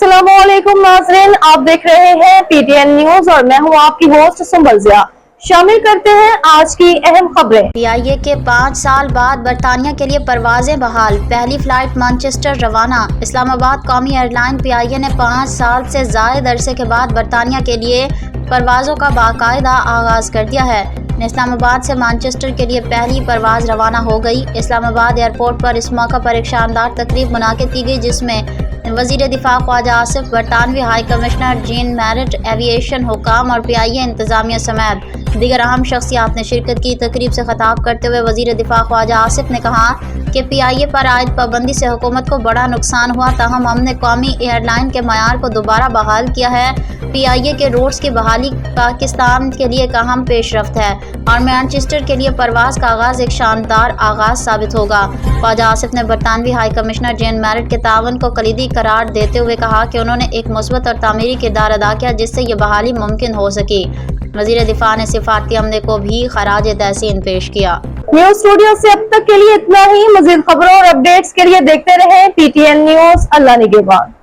अस्सलामुअलैकुम नाज़रीन, आप देख रहे हैं पीटीएन न्यूज और मैं हूं आपकी होस्ट सुंबल ज़िया। शामिल करते हैं आज की अहम खबरें। PIA के 5 साल बाद बरतानिया के लिए परवाजें बहाल, पहली फ्लाइट मैनचेस्टर रवाना। इस्लामाबाद कौमी एयरलाइन PIA ने 5 साल से ज़ायद अरसे के बाद बरतानिया के लिए परवाज़ों का बाकायदा आगाज़ कर दिया है। इस्लामाबाद से मैनचेस्टर के लिए पहली परवाज़ रवाना हो गई। इस्लामाबाद एयरपोर्ट पर इस मौका पर एक शानदार तकरीब मुनाकिद की गई, जिसमें वज़ीर दिफा ख्वाजा आसिफ, बरतानवी high commissioner Jane Marriott, aviation हुकाम और PIA इंतज़ामिया समेत दीगर अहम शख्सियात ने शिरकत की। तकरीब से खिताब करते हुए वज़ीर दिफा ख्वाजा आसिफ ने कहा कि PIA पर आयद पाबंदी से हुकूमत को बड़ा नुकसान हुआ, ताहम हमने कौमी एयरलाइन के मयार को दोबारा बहाल किया है। PIA के रूट्स की बहाली पाकिस्तान के लिए एक अहम पेशरफ्त है और मैनचेस्टर के लिए परवाज़ का आगाज़ एक शानदार आगाज़ साबित होगा। ख्वाजा आसिफ ने बरतानवी हाई कमिश्नर जीन मैरिट के तावन को कलीदी करार देते हुए कहा कि उन्होंने एक मुस्बत और तामीरी किरदार अदा किया, जिससे ये बहाली मुमकिन हो सकी। वज़ीर दिफा ने सिफारती अमले को भी खराज तहसीन पेश किया। न्यूज स्टूडियो से अब तक के लिए इतना ही। मज़ीद खबरों और अपडेट्स के लिए देखते रहें PTN न्यूज। अल्लाह निगहबान।